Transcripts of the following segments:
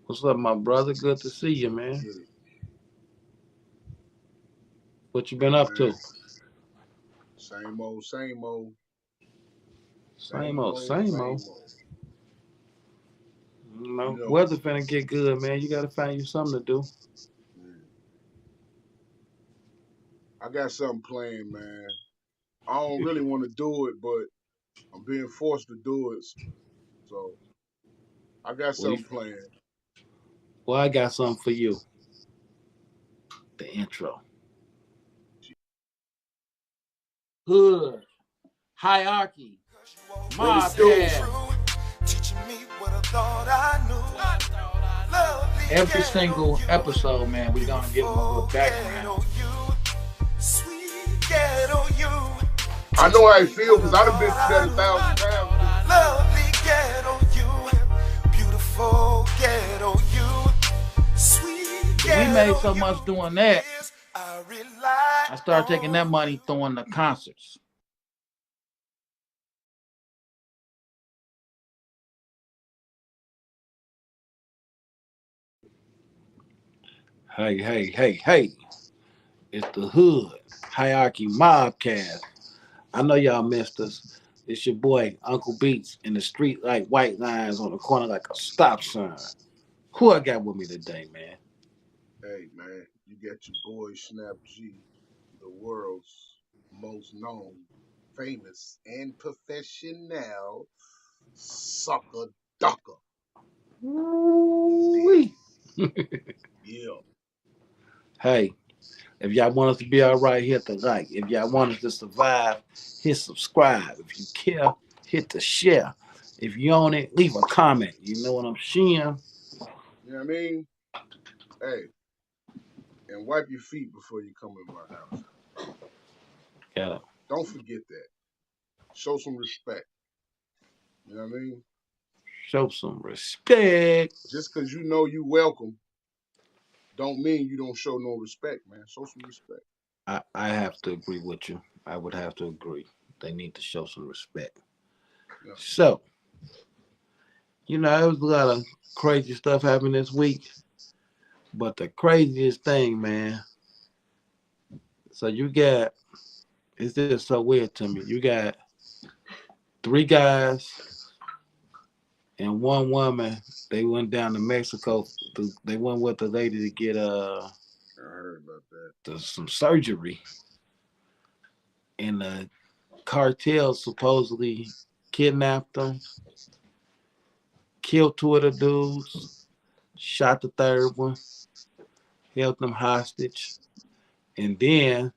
What's up, my brother? Good to see you, man. Get it. What you been Hey up to? man, same old, same old, Same old, same old. same old. You You know, know, weather finna get good, man. You gotta find you something to do. man, I got something planned, man. I don't really want to do it, but I'm being forced to do it. So I got Well, something planned. well, I got something for you. The intro. Hood, hierarchy, What it do? mobcast. Every single episode, man, we're gonna give them a little background. I know how I feel because I've been through that 1,000 times. Lovely ghetto you, beautiful ghetto you, sweet We made so ghetto you. much doing that. I rely I started taking that money throwing the concerts. Hey, hey, hey, hey. It's the Hood Hierarchy Mobcast. I know y'all missed us. It's your boy, Uncle Beats, in the street like white lines on the corner like a stop sign. Who I got with me today, man? Hey man, you got your boy Snap G, the world's most known, famous, and professional sucker ducker. You dig? Woo-wee. Yeah. Hey, if y'all want us to be all right, hit the like. If y'all want us to survive, hit subscribe. If you care, hit the share. If you own it, leave a comment. You know what I'm saying? You know what I mean? Hey, and wipe your feet before you come in my house. Gotta Don't forget that. Show some respect. You know what I mean? show some respect. Just because you know you welcome, don't mean you don't show no respect, man. Show some respect. I have to agree with you. I would have to agree. They need to show some respect. Yeah. So, there was a lot of crazy stuff happening this week. But the craziest thing, man, so you got, it's just so weird to me. You got three guys and one woman. They went down to Mexico. They went with the lady to get I heard about that. some surgery. And the cartel supposedly kidnapped them, killed two of the dudes, shot the third one, held them hostage, and then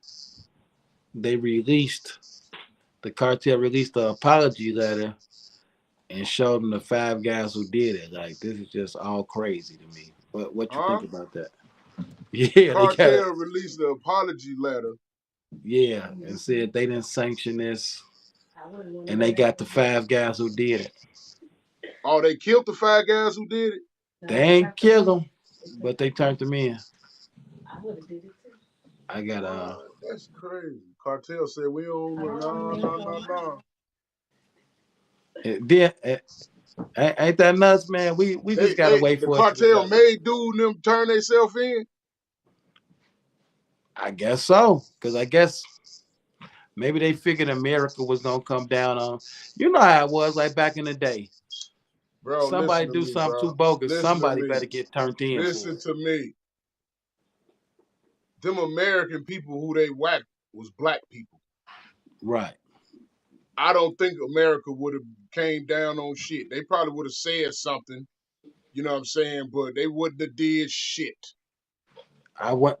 they released the cartel released the apology letter and showed them the five guys who did it. Like this is just all crazy to me. What you think Huh? about that? Yeah, they got it. Cartel released the apology letter. Yeah, and said they didn't sanction this, and they got the five guys who did it. Oh, they killed the five guys who did it? They ain't killed them, but they turned them in. I got What? That's crazy. Cartel said we don't know. No, no, no, no. then ain't that nuts, man? We just gotta wait The for it to cartel develop. made dude and them turn themselves in. I guess so, because I guess maybe they figured America was gonna come down on. You know how it was like back in the day. Bro, Somebody listen to do me, something too bro. bogus. Listen to Somebody me. better get turned in for Listen it. to me. Them American people who they whacked was black people. Right. I don't think America would have came down on shit. They probably would have said something, you know what I'm saying, but they wouldn't have did shit.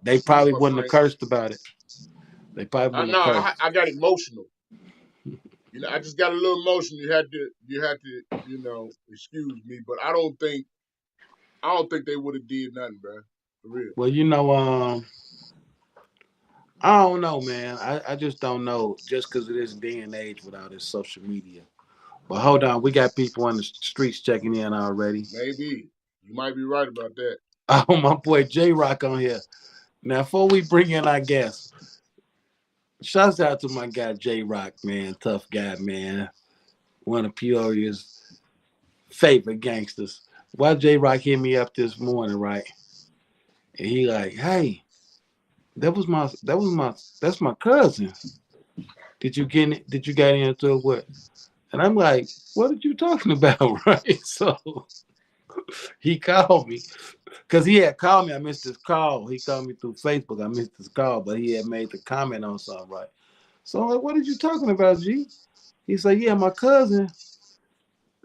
They Excuse probably my wouldn't have French. cursed about it. They probably I wouldn't know have cursed. I got emotional. I just got a little emotional. You had to, excuse me, but I don't think they would have did nothing, bro. For real. Well, I don't know, man. I just don't know. Just because of this day and age without this social media. But hold on, we got people on the streets checking in already. Maybe. You might be right about that. Oh, my boy Chi-Raq on here. Now, before we bring in our guest, shouts out to my guy Chi-Raq, man. Tough guy, man. One of Peoria's favorite gangsters. Why Chi-Raq hit me up this morning, right? And he like, hey, that's my cousin. Did you get into it with? And I'm like, what are you talking about, right? So he called me because he had called me. I missed his call. He called me through Facebook. I missed his call, but he had made the comment on something, right? So I'm like, what are you talking about, G? He said, yeah, my cousin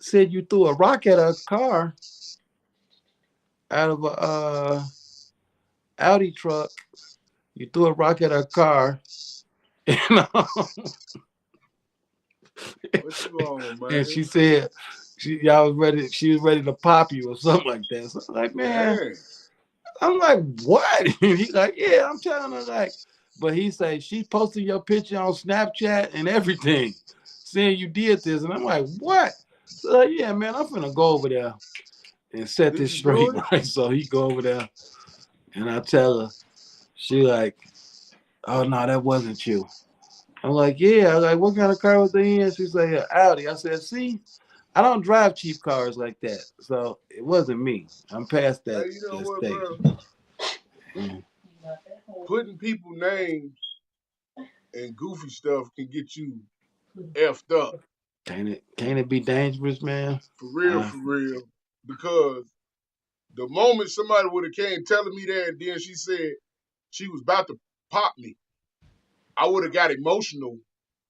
said you threw a rock at a car out of a Audi truck. You threw a rock at her car, and, What you on, and man? she said y'all was ready. She was ready to pop you or something like that. So I'm like, man, Dang. I'm like, what? And he's like, yeah, I'm telling her like, but he said she posted your picture on Snapchat and everything, saying you did this, and I'm like, what? So like, yeah, man, I'm finna go over there and set Did this you do straight, it? right? So he go over there, and I tell her, she like, oh no, that wasn't you. I'm like, yeah. I'm like, what kind of car was they in? She's like, an Audi. I said, see, I don't drive cheap cars like that, so it wasn't me. I'm past Hey, that you know that what, stage. bro? Mm. Putting people names and goofy stuff can get you effed up. Can't it be dangerous, man? For real. Because the moment somebody would have came telling me that, and then she said she was about to pop me, I would have got emotional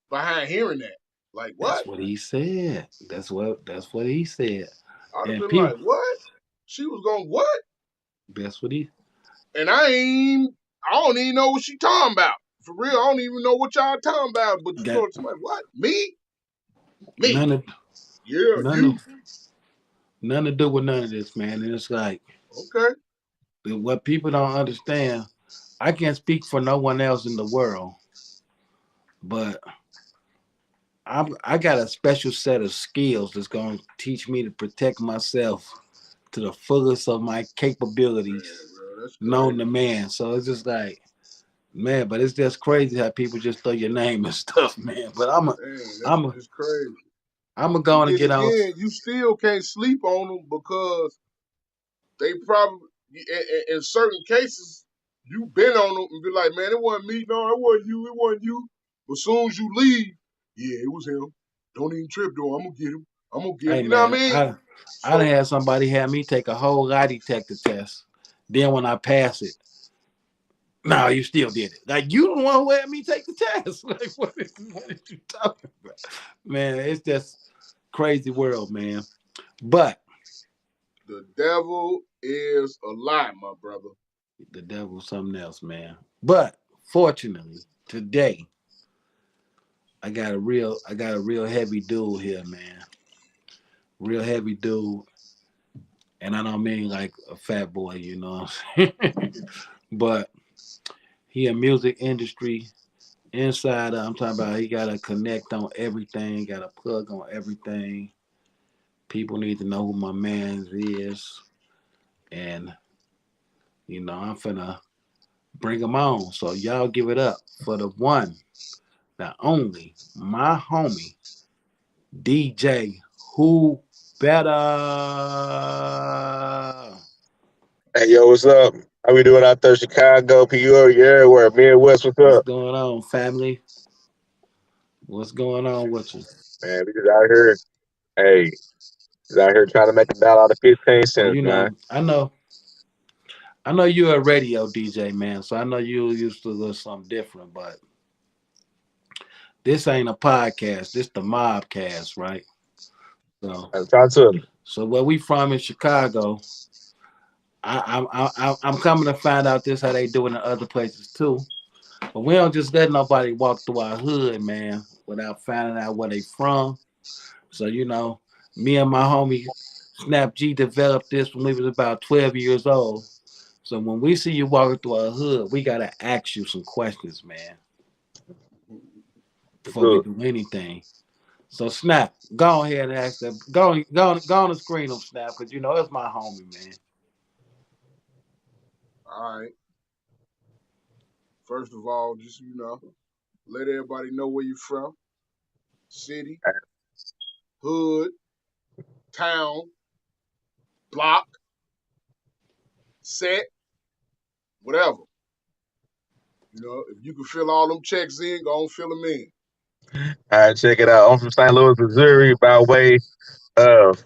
behind hearing that. Like, what? That's what he said. That's what he said. I'd have And been people, like, what? She was going, what? that's what he. And I don't even know what she talking about. For real, I don't even know what y'all talking about. But you That go to somebody, what? Me? Me? none of Yeah, none of you. none to do with none of this, man. And it's like Okay. what people don't understand. I can't speak for no one else in the world, but I got a special set of skills that's gonna teach me to protect myself to the fullest of my capabilities, Man, bro, that's known to crazy. man. So it's just like, man, but it's just crazy how people just throw your name and stuff, man. But Dang, I'm a, that's crazy. I'm gonna go But on and then get on. again, you still can't sleep on them because they probably, in certain cases, you been on them and be like, man, it wasn't me. No, it wasn't you. It wasn't you. But as soon as you leave, yeah, it was him. Don't even trip, though. I'm going to get him. I'm going to get him. Hey, You know what man, I mean? I done So, had somebody have me take a whole lie detector test. Then when I pass it, no, you still did it. Like you the one who had me take the test. Like what are you talking about, man? It's just crazy world, man. But the devil is a lie, my brother. the devil's something else, man. But fortunately, today I got a real heavy dude here, man. Real heavy dude, and I don't mean like a fat boy, you know. What I'm saying? But he a music industry insider. I'm talking about he got to connect on everything, got to plug on everything. People need to know who my man is, and I'm finna bring him on. So y'all give it up for the one, the only, my homie, DJ. Who better? Hey, yo, what's up? How we doing out there? Chicago, PU, you everywhere. Midwest, what's What's up? going on, family? What's going on with you? Man, we just out here. Hey, just out here trying to make a dollar out of 15 Well, cents, man. I know you're a radio DJ, man. So I know you used to do something different, but this ain't a podcast. This the mobcast, right? So, I'm trying to. so where we from in Chicago, I'm coming to find out this how they do it in other places too. But we don't just let nobody walk through our hood, man, without finding out where they from. So me and my homie Snap G developed this when we was about 12 years old. So when we see you walking through our hood, we gotta ask you some questions, man, What's before we good? do anything. So Snap, go ahead and ask that. Go on the screen them Snap, because it's my homie, man. All right. First of all, just, let everybody know where you're from, city, hood, town, block, set, whatever. If you can fill all them checks in, go on fill them in. All right, check it out. I'm from St. Louis, Missouri, by way of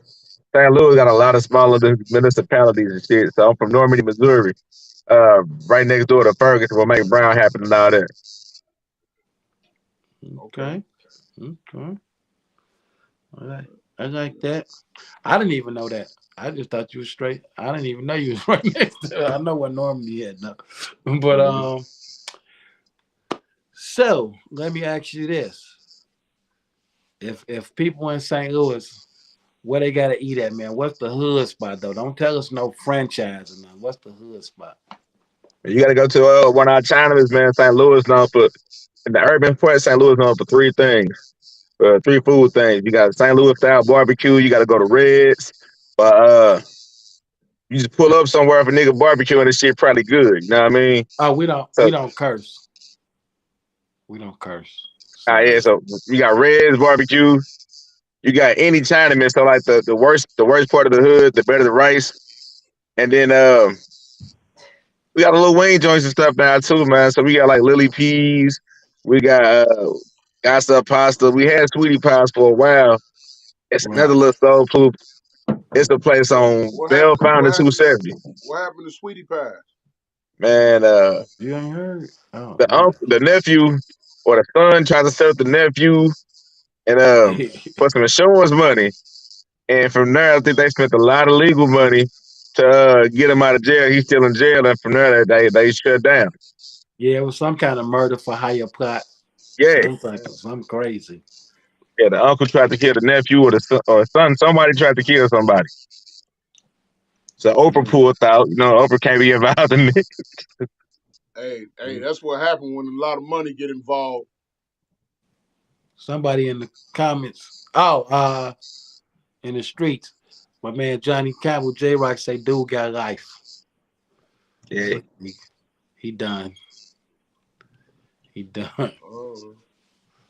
St. Louis. Got a lot of smaller municipalities and shit. So I'm from Normandy, Missouri, right next door to Ferguson, where Mike Brown happened and all that. Okay. Okay. Okay. All right. I like that. I didn't even know that. I just thought you was straight. I didn't even know you was right next to it. I know what Norman you had though. But Mhm. so let me ask you this. If people in St. Louis, where they gotta eat at, man, what's the hood spot though? Don't tell us no franchise or nothing. What's the hood spot? You got to go to one of our Chinamas, man. St. Louis known for in the urban part. St. Louis known for three things, three food things. You got St. Louis style barbecue. You got to go to Reds. You just pull up somewhere if a nigga barbecue and this shit probably good. You know what I mean? Oh, we don't So, we don't curse. We don't curse. So yeah. yeah. So you got Reds barbecue. You got any Chinaman. So like the worst part of the hood, the better the rice. And then we got a little Wayne joints and stuff now too, man. So we got like Lily Peas. We got stuff pasta. We had sweetie pies for a while. It's another Right. little soul food. It's a place What on what Bell happened? Fountain 270. What happened to Sweetie Pie? Man, You ain't heard? Oh the man. uncle, the nephew, or the son tried to set up the nephew and for some insurance money. And from there, I think they spent a lot of legal money to get him out of jail. He's still in jail, and from there, they shut down. Yeah, it was some kind of murder for hire plot. Yeah, Some crazy. yeah. The uncle tried to kill the nephew or son. Somebody tried to kill somebody. So Oprah Yeah. pulled out. Oprah can't be involved in it. Hey, Yeah. that's what happened when a lot of money get involved. Somebody in the comments. Oh, in the streets. My man Johnny Campbell, Chi-Raq say dude got life. Yeah, So he done. He done. Oh,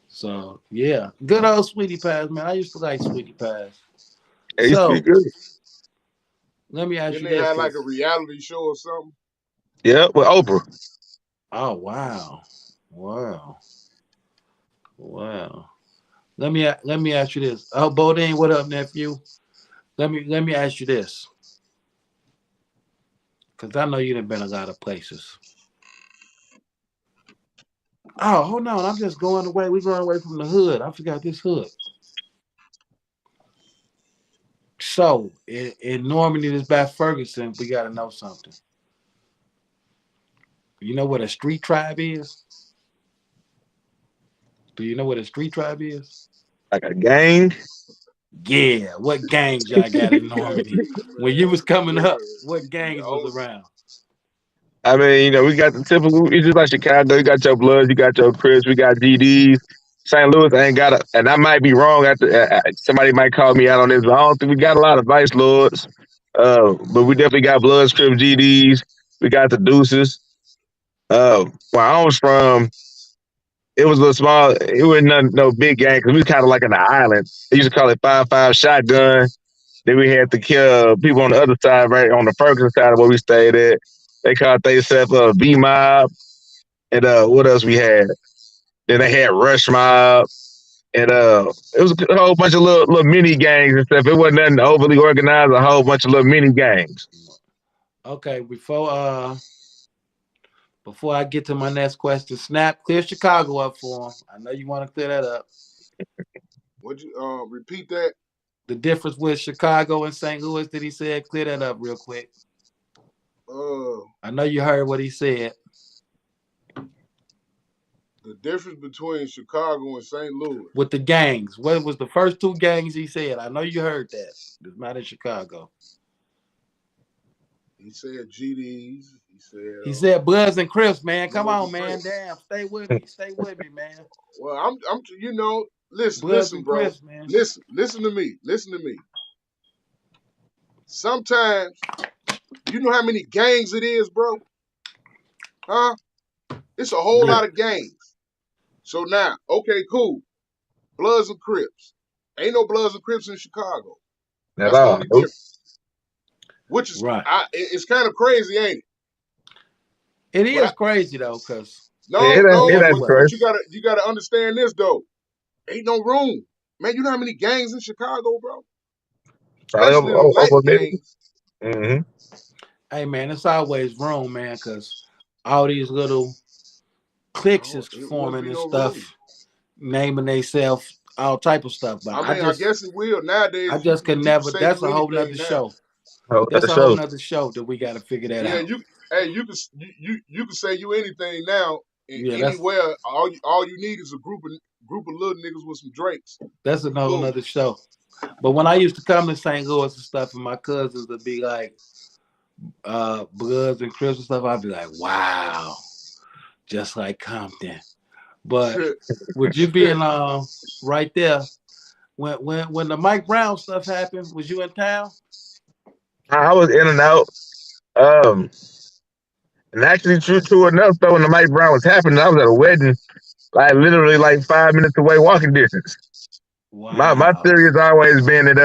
So yeah. Good old sweetie pies, man. I used to like sweetie pies. it used to be So good. let me ask then you they this, had like a cause reality show or something. Yeah, with Oprah. oh wow. Wow. Wow. Let me ask you this. Oh Bodine, what up, nephew? Let me ask you this. Cause I know you done been a lot of places. Oh, hold on. I'm just going away. We going away from the hood. I forgot this hood. So in Normandy, this by Ferguson, we got to know something. You know what a street tribe is? Do you know what a street tribe is? Like a gang. Yeah. What gangs y'all got in Normandy? When you was coming up, what Man, gangs was around? I mean, we got the typical. It's just like Chicago. You got your Bloods, you got your Crips, we got GDs. St. Louis ain't got and I might be wrong. Somebody might call me out on this, but I don't think we got a lot of Vice Lords. But we definitely got Bloods, Crips, GDs. We got the Deuces. Where I was from, it was a small. It wasn't no big gang because we was kind of like in the island. They used to call it 5-5 shotgun. Then we had to kill people on the other side, right on the Ferguson side of where we stayed at. They called themselves B Mob, and what else we had? Then they had Rush Mob, and it was a whole bunch of little mini gangs and stuff. It wasn't nothing overly organized. A whole bunch of little mini gangs. Okay, before I get to my next question, Snap, clear Chicago up for him. I know you want to clear that up. Would you repeat that? The difference with Chicago and St. Louis that he said, clear that up real quick. Uh, I know you heard what he said. the difference between Chicago and St. Louis. With the gangs. What was the first two gangs he said? I know you heard that. It's not in Chicago. He said GDs. He said He said Bloods and Crips, man. Come Bloods on, and man. Crips. Damn. Stay with me. Stay with me, man. Well, I'm, listen, Bloods listen, and bro, Crips, man. listen to me, listen to me. Sometimes, you know how many gangs it is, bro? Huh? It's a whole Yeah. lot of gangs. So now, okay, cool. Bloods and Crips. Ain't no Bloods and Crips in Chicago. at That's the all. only Nope. difference. Which is, Right. it's kind of crazy, ain't it? It But is crazy though, cause Yeah, no, in it no. every ain't But way. crazy. you gotta understand this though. Ain't no room, man. You know how many gangs in Chicago, bro? Probably Especially them night over a million. gangs. Mm-hmm. Hey man, it's always room, man, cause all these little cliques No, is it wouldn't forming be and no room. stuff, naming themselves all type of stuff. But I mean, I guess it will I nowadays. just could You can never. say That's you a whole anything nother now. show. Oh, That's that a whole shows. nother show that we got to figure that Yeah, out. you can say you anything now Yeah, anywhere. All you need is a group of little niggas with some drakes. that's You another boom. another show. But when I used to come to St. Louis and stuff, and my cousins would be like, Bloods and Crips and stuff, I'd be like, wow, just like Compton. But with you being right there, when the Mike Brown stuff happened, was you in town? I was in and out. Um, and actually, true enough, though, when the Mike Brown was happening, I was at a wedding, like literally like 5 minutes away, walking distance. My Wow. theory has always been that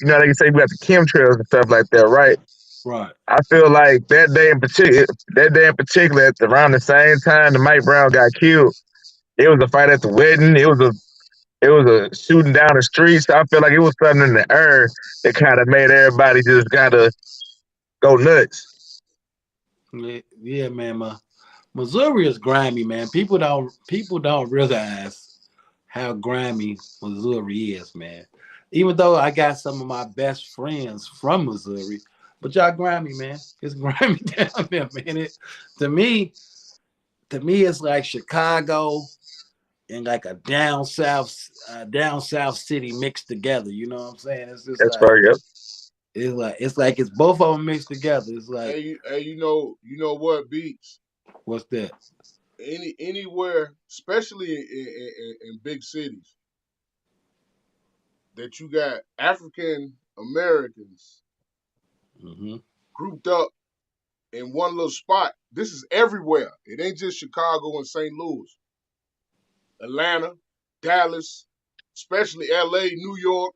they can say we got the chemtrails and stuff like that, right? Right. I feel like that day in particular, at around the same time that Mike Brown got killed, it was a fight at the wedding. It was a shooting down the street. So I feel like it was something in the air that kind of made everybody just kind of go nuts. Yeah, yeah, man. Missouri is grimy, man. People don't realize how grimy Missouri is, man. Even though I got some of my best friends from Missouri, but y'all grimy, man. It's grimy down there, man. To me, to me, it's like Chicago and like a down south city mixed together. You know what I'm saying? It's just That's like very good. it's both of them mixed together. It's like Hey, you know what beats what's that? anywhere, especially in big cities, that you got African Americans Hmm. grouped up in one little spot. This is everywhere. It ain't just Chicago and St. Louis, Atlanta, Dallas, especially L.A., New York,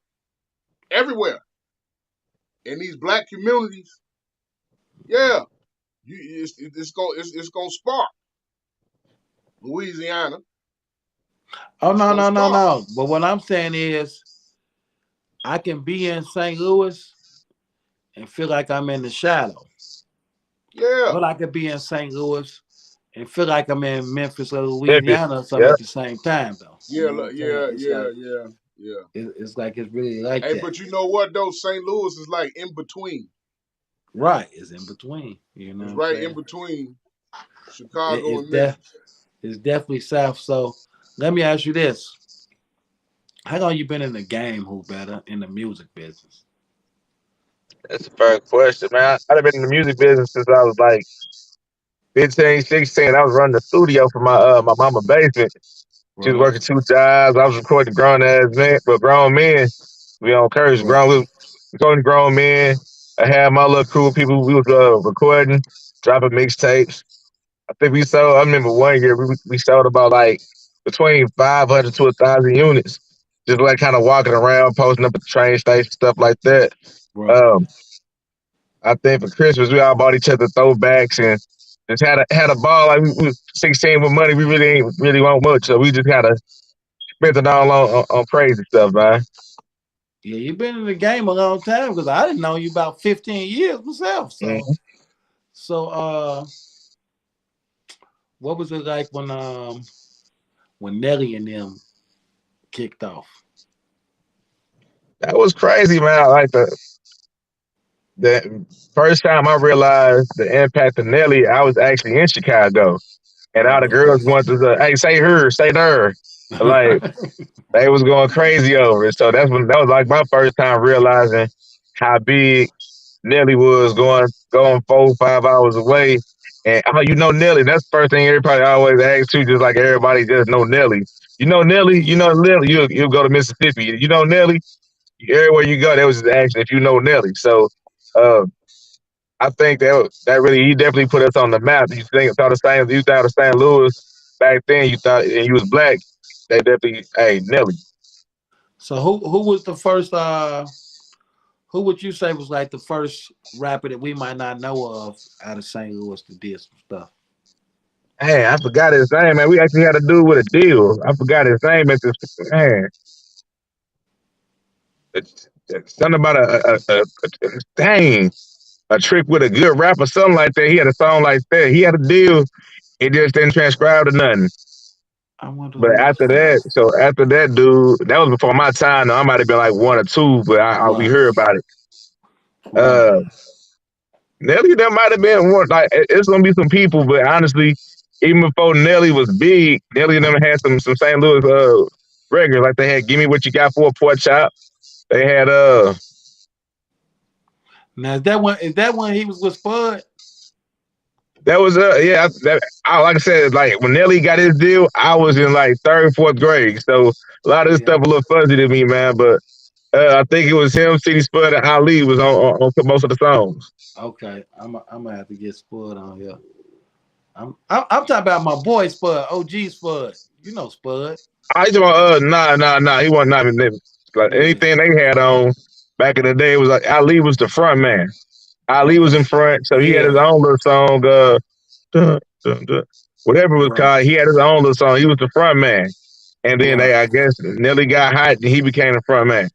everywhere. In these black communities, yeah, it's gonna spark. Louisiana, Oh it's no gonna no no spark. no! But what I'm saying is, I can be in St. Louis and feel like I'm in the shadow, Yeah, but I could be in St. Louis and feel like I'm in Memphis or Memphis. Louisiana or something Yeah, at the same time, though. You yeah, know what I'm saying? yeah, It's yeah, like yeah, yeah. it's like it's really like Hey, that. but you know what though? St. Louis is like in between. Right? It's in between. You know what It's I'm right in saying? between It, Chicago it's and de- Memphis. it's definitely south. So let me ask you this: how long you been in the game, who better in the music business? that's a fair question, man. I've been in the music business since I was like 15, 16. I was running the studio for my mama basement. She was Right. working two jobs. I was recording grown ass men, but grown men. We don't curse. Right. We recording grown men. I had my little crew of people. We was recording, dropping mixtapes. I think we sold. I remember one year we sold about like between 500 to 1,000 units. Just like kind of walking around, posting up at the train station, stuff like that. Right. Um, I think for Christmas we all bought each other throwbacks and just had a ball. Like we was 16 with money, we really ain't really want much, so we just kind of spent it all on crazy stuff, man. Yeah, you've been in the game a long time because I didn't know you about 15 years myself. So Mhm. so what was it like when Nelly and them kicked off? That was crazy, man. Like the first time I realized the impact of Nelly, I was actually in Chicago, and all the Okay. girls wanted to say, "Hey, say her, say there." Like they was going crazy over it. So that was like my first time realizing how big Nelly was going 4 5 hours away. And oh, you know Nelly. That's the first thing everybody always asks you, just like everybody just know Nelly. You know Nelly, you know Nelly, you'll go to Mississippi. You know Nelly, everywhere you go, that was just asking if you know Nelly. So uh, I think that really he definitely put us on the map. You thought of St. Louis back then, you thought and you was black, they definitely hey Nelly. So who was the first Who would you say was like the first rapper that we might not know of out of St. Louis that did some stuff? Hey, I forgot his name, man. We actually had to do with a deal. I forgot his name at this man. It's something about dang a trick with a good rapper, something like that. He had a song like that. He had a deal. It just didn't transcribe to nothing. I wonder But who after was that. that, so after that, dude, that was before my time. Though. I might have been like one or two, but we Right, heard about it. right. Uh, Nelly, that might have been one. Like it's gonna be some people, but honestly, even before Nelly was big, Nelly and them had some St. Louis records. Like they had "Give Me What You Got for a Pork Chop." They had Now is that one? Is that one he was with Spud? that was yeah. Like I said, like when Nelly got his deal, I was in like third, fourth grade. So a lot of this Yeah. stuff a little fuzzy to me, man. But I think it was him, City Spud, and Ali was on most of the songs. Okay. I'm gonna have to get Spud on here. I'm talking about my boy Spud, OG Spud. You know Spud. I just want nah. He wasn't not even like Yeah. anything they had on back in the day. It was like Ali was the front man. Ali was Okay. in front, so he had his Yeah. own little song. Dun, dun. Whatever it was Right. called, he had his own little song. He was the front man. And then Right. I guess Nelly got hot and he became the front man.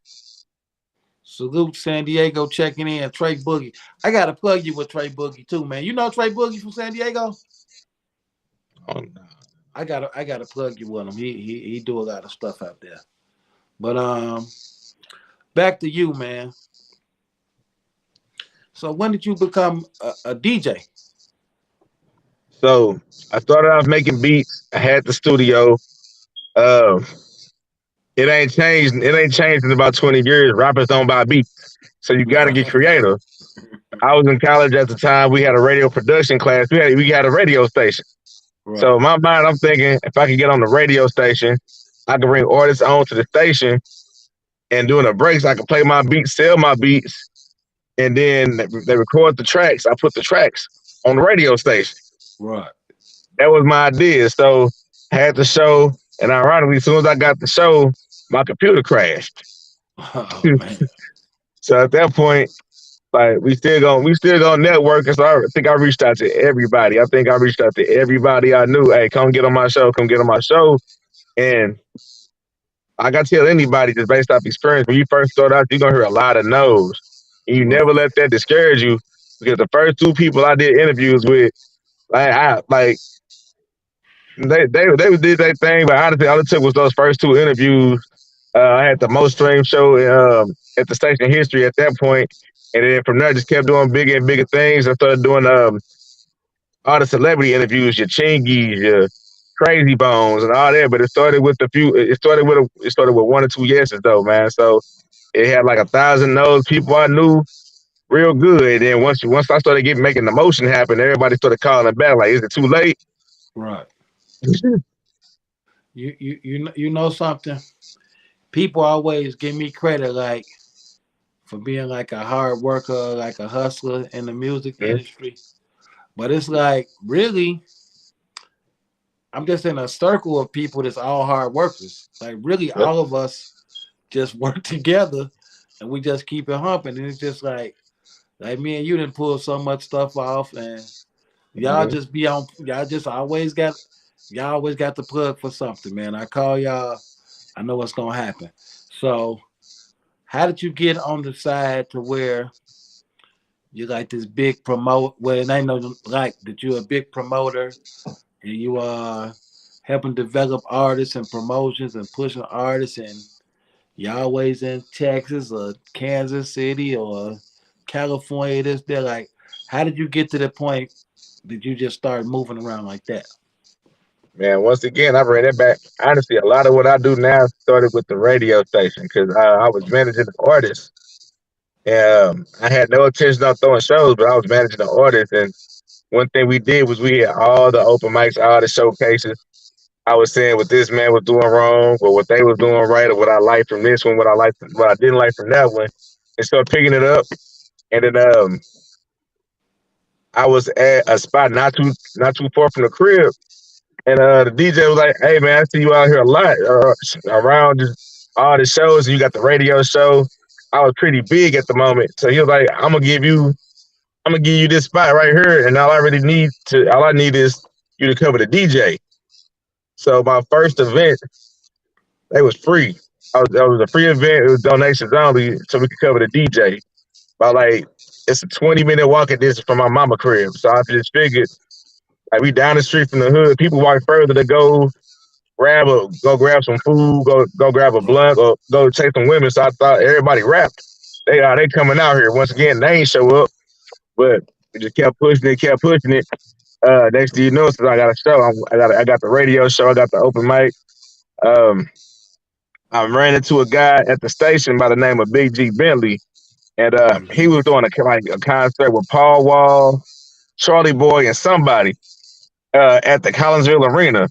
Salute San Diego checking in. Trey Boogie. I gotta plug you with Trey Boogie too, man. You know Trey Boogie from San Diego? Oh, no. I gotta plug you with him. He do a lot of stuff out there. But back to you, man. So when did you become a DJ? So I started off making beats. I had the studio. Uh, it ain't changed. It ain't changed in about 20 years. Rappers don't buy beats, so you got to get creative. I was in college at the time. We had a radio production class. We had a radio station. So Right, in my mind, I'm thinking if I could get on the radio station, I could bring artists on to the station, and during the breaks, I could play my beats, sell my beats, and then they record the tracks. I put the tracks on the radio station. right. That was my idea. So I had the show, and ironically, as soon as I got the show, my computer crashed. Oh man. So at that point, like we still gonna network. And so I think I reached out to everybody. I think I reached out to everybody I knew. Hey, come get on my show. Come get on my show. And I got to tell anybody just based off experience, when you first start out, you're gonna hear a lot of no's. And you never Right, let that discourage you because the first two people I did interviews with, like they did their thing, but honestly, all it took was those first two interviews. I had the most streamed show at the station history at that point, and then from there just kept doing bigger and bigger things. I started doing all the celebrity interviews, your Chingies, your Crazy Bones, and all that. But it started with a few. It started with one or two yeses though, man. So it had like 1,000 no's, people I knew real good. And once I started making the motion happen, everybody started calling back like, "Is it too late?" right. You know something? People always give me credit like for being like a hard worker, like a hustler in the music industry. But it's like really, I'm just in a circle of people that's all hard workers. Like really, Yep. all of us just work together, and we just keep it humping. And it's just like me and you didn't pull so much stuff off, and y'all Mhm. just be on. Y'all always got the plug for something, man. I call y'all. I know what's gonna happen. So, how did you get on the side to where you like this big promote? Well, it ain't no like that. You're a big promoter, and you are helping develop artists and promotions and pushing artists, and you always in Texas or Kansas City or California. This they're like, how did you get to the point that you just start moving around like that? Man, once again, I ran it back. Honestly, a lot of what I do now started with the radio station because I was managing the artists. I had no intention on throwing shows, but I was managing the artists. And one thing we did was we had all the open mics, all the showcases. I was saying what this man was doing wrong, or what they was doing right, or what I liked from this one, what I didn't like from that one, and start picking it up. And then I was at a spot not too far from the crib, and the DJ was like, "Hey man, I see you out here a lot around all the shows. And you got the radio show." I was pretty big at the moment. So he was like, I'm gonna give you this spot right here, and all I need is you to cover the DJ. So my first event, it was free. It was a free event. It was donations only, so we could cover the DJ. But like, it's a 20-minute walking distance from my mama crib. So I just figured, like, we down the street from the hood. People walk further to go grab some food, go grab a Right. blunt, or go take some women. So I thought everybody rapped. They coming out here. Once again, they ain't show up, but we just kept pushing it, kept pushing it. Next thing you know, since I got a show, I got the radio show, I got the open mic. Um, I ran into a guy at the station by the name of Big G Bentley, and he Hmm. was doing a concert with Paul Wall, Charlie Boy, and somebody at the Collinsville Arena.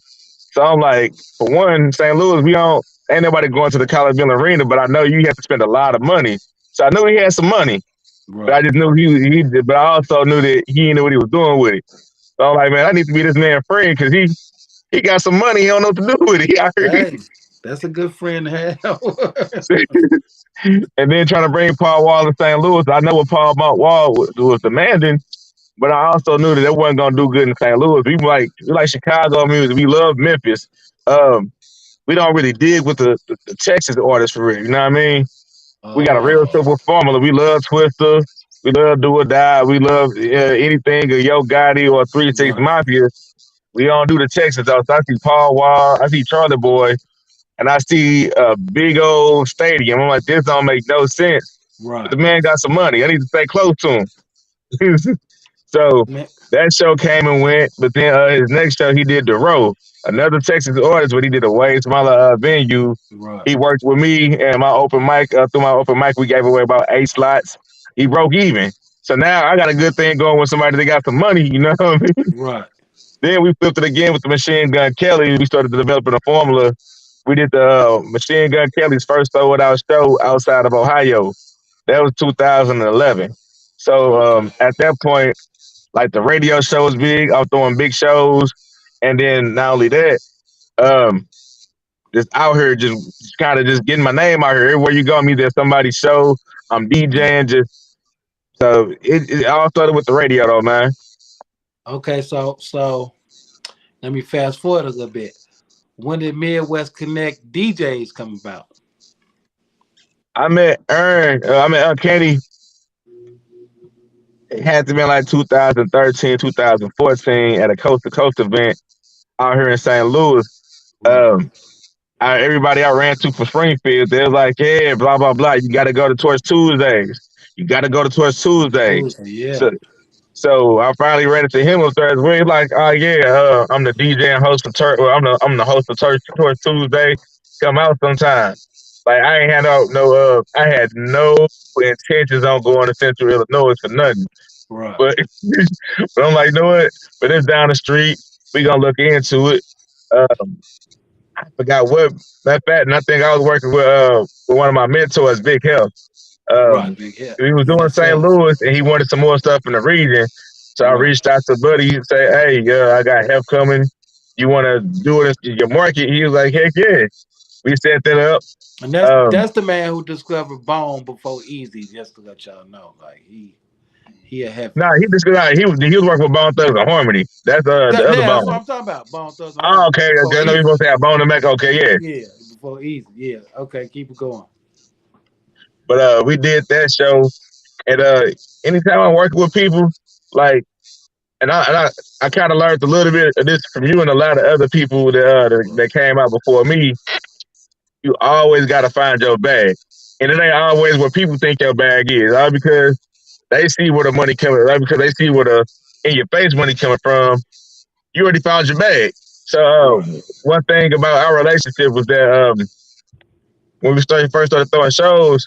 So I'm like, for one, St. Louis, we don't ain't nobody going to the Collinsville Arena, but I know you have to spend a lot of money. So I knew he had some money, but I Right. just knew but I also knew that he knew what he was doing with it. So I'm like, man, I need to be this man friend because he got some money. He don't know what to do with it. He out here, Hey, that's a good friend to have. and then trying to bring Paul Wall to St. Louis. I know what Wall was demanding, but I also knew that it wasn't gonna do good in St. Louis. We like Chicago music. We love Memphis. Um, we don't really dig with the Texas artists for real. You know what I mean? We got a real Oh, simple formula. We love Twister. We love Do or Die. We love anything of Yo Gotti or 3 6 right, Mafia. We don't do the Texas though. So I see Paul Wall, I see Charlie Boy, and I see a big old stadium. I'm like, this don't make no sense. But the right. man got some money. I need to stay close to him. So Man, that show came and went. But then his next show, he did The Row, another Texas artist, but he did a way smaller venue. right, He worked with me and my open mic. Through my open mic, we gave away about 8 slots. He broke even. So now I got a good thing going with somebody that got some money, you know what I mean? right. Then we flipped it again with the Machine Gun Kelly. We started developing a formula. We did the Machine Gun Kelly's first sold out show outside of Ohio. That was 2011. So Okay. at that point, like the radio show was big. I was throwing big shows, and then not only that, um, just out here, just kind of just getting my name out here. Everywhere you go, I'm either at somebody's show, I'm Yeah. DJing. Just so it all started with the radio, though, man. Okay. So let me fast forward a little bit. When did Midwest Connect DJs come about? I met Uncanny. It had to be like 2013, 2014 at a coast to coast event out here in St. Louis. Right. Um, everybody I ran to for Springfield, they was like, yeah, blah, blah, blah. You got to go to Towards Tuesdays. You got to go to Towards Tuesday. Tuesday. Yeah. So, so I finally ran into him on Thursday. He's like, oh, yeah, I'm the DJ and host for I'm the host of Towards Tuesday. Come out sometime. Like, I ain't had I had no intentions on going to Central Illinois for nothing. Right. But, but I'm like, you know what? But it's down the street. We gonna look into it. Um, I forgot what that fact, and I think I was working with one of my mentors, Big Health. Right. Um, Big hit. he was doing Yes, St. sir. Louis, and he wanted some more stuff in the region. So I Right. reached out to Buddy and say, "Hey, I got help coming. You want to do it in your market?" He was like, "Heck yeah!" We set that up. And that's Um, that's the man who discovered Bone before Easy. Just to let y'all know, like he a heavy. nah, he was working with Bone Thugs and Harmony. That's the other That's what Bone. I'm talking about. Bone Thugs and Oh, Harmony okay, okay. before I know you're Easy. supposed to have Bone and Mac. Okay, yeah. Yeah, before Easy. Yeah. Okay, keep it going. But we did that show, and anytime I'm working with people, like, I kind of learned a little bit of this from you and a lot of other people that Right. came out before me. You always got to find your bag, and it ain't always what people think your bag is. All because they see where the money coming, right? Because they see where the in your face money coming from. You already found your bag. So Right. one thing about our relationship was that when first started throwing shows,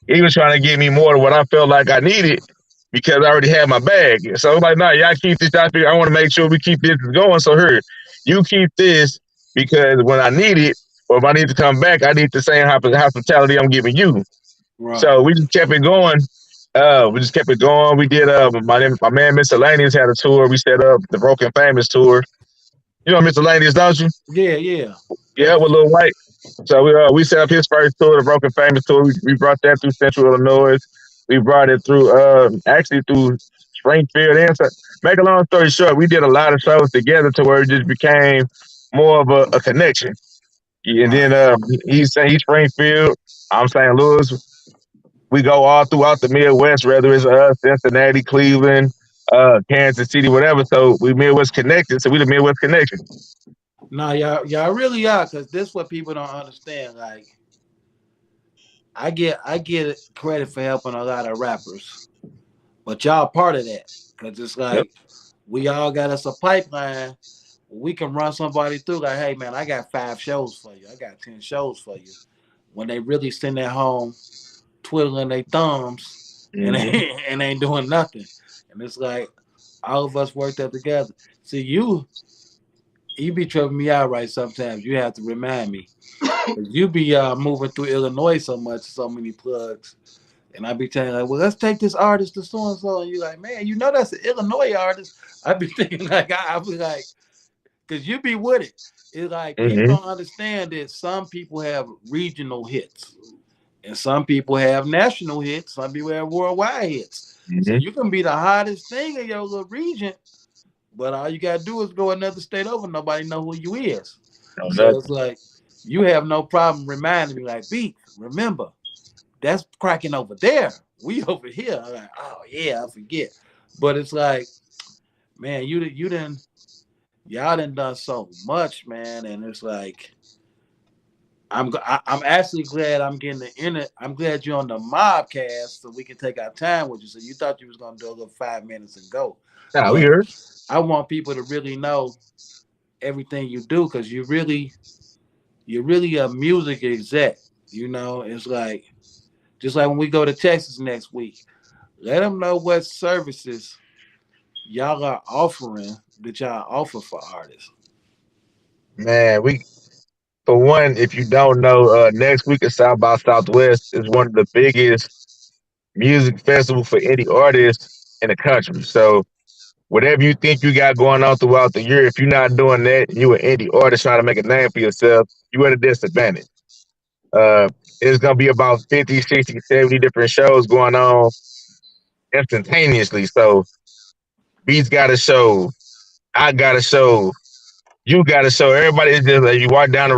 he was trying to give me more than what I felt like I needed because I already had my bag. So I was like, nah, y'all keep this. I want to make sure we keep this going. So here, you keep this because when I need it, or if I need to come back, I need the same hospitality I'm giving you. Right. So we just kept it going. We just kept it going. We did my man Miscellaneous had a tour. We set up the Broken Famous tour. You know Miscellaneous, don't you? Yeah. Yeah. Yeah, with Definitely. Lil White. So we set up his first tour, the Broken Famous tour. We brought that through Central Illinois. We brought it through actually through Springfield. And so, make a long story short, we did a lot of shows together to where it just became more of a connection. And then Right. he's Springfield, I'm St. Louis. We go all throughout the Midwest, whether it's Cincinnati, Cleveland, Kansas City, whatever. So we Midwest connected. So we the Midwest connection. No, y'all really are, cause this what people don't understand. Like I get credit for helping a lot of rappers, but y'all part of that, cause it's Yep. like we all got us a pipeline. We can run somebody through. Like, hey man, I got 5 shows for you. I got 10 shows for you. When they really sitting at home twiddling their thumbs and Mm-hmm. and ain't doing nothing, and it's like all of us worked up together. See, you be tripping me out right sometimes. You have to remind me. You be moving through Illinois so much, so many plugs. And I be telling you, like, well, let's take this artist to so and so. And you like, man, you know that's an Illinois artist. I be thinking like I be like, cause you be with it. It's like people Mm-hmm. don't understand that some people have regional hits. And some people have national hits. Some people have worldwide hits. So Mm-hmm. you can be the hottest thing in your little region, but all you gotta do is go another state over. Nobody know who you is. No, So it's nothing. like you have no problem reminding me, like, Beat, remember that's cracking over there. We over here. I'm like, oh yeah, I forget. But it's like, man, you didn't y'all done so much, man, and it's like I'm actually glad I'm getting the internet. I'm glad you're on the mobcast so we can take our time with you. So you thought you was gonna do a little 5 minutes and go, Nah, we but here. I want people to really know everything you do because you're really a music exec. You know, it's like just like when we go to Texas next week, let them know what services y'all are offering that y'all offer for artists. Man, we for one, if you don't know, next week at South by Southwest is one of the biggest music festivals for any artist in the country. So whatever you think you got going on throughout the year, if you're not doing that, you an indie artist trying to make a name for yourself, you at a disadvantage. Uh, it's gonna be about 50, 60, 70 different shows going on instantaneously. So Beats got a show, I got a show, you got to show everybody. It's just like you walk down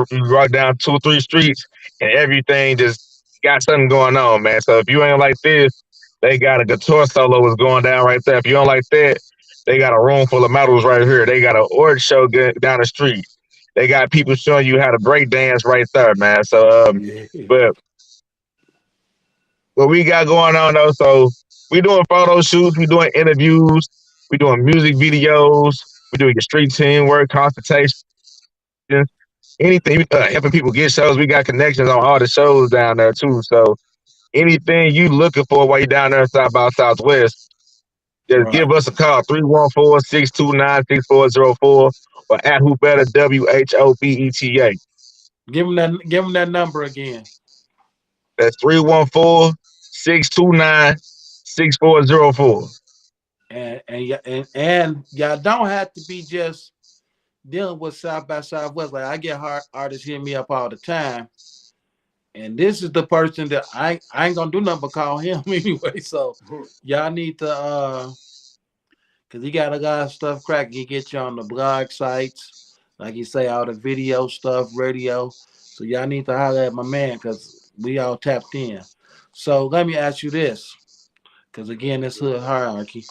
2 or 3 streets, and everything just got something going on, man. So if you ain't like this, they got a guitar solo was going down right there. If you don't like that, they got a room full of models right here. They got an org show down the street. They got people showing you how to break dance right there, man. So Yeah. but what we got going on though, so we doing photo shoots, we doing interviews, we doing music videos, we doing your street team work, consultation, anything helping people get shows. We got connections on all the shows down there too. So anything you looking for while you down there South by Southwest, just Right. give us a call 314-629-6404 or at Whobeta WHOBETA. Give them that number again. That's 314-629-6404. And y'all don't have to be just dealing with South by Southwest. Like I get artists hitting me up all the time, and this is the person that I ain't gonna do nothing but call him anyway. So y'all need to cause he got a lot of stuff cracking. He get you on the blog sites, like you say, all the video stuff, radio. So y'all need to holler at my man because we all tapped in. So let me ask you this, because again, this hood hierarchy.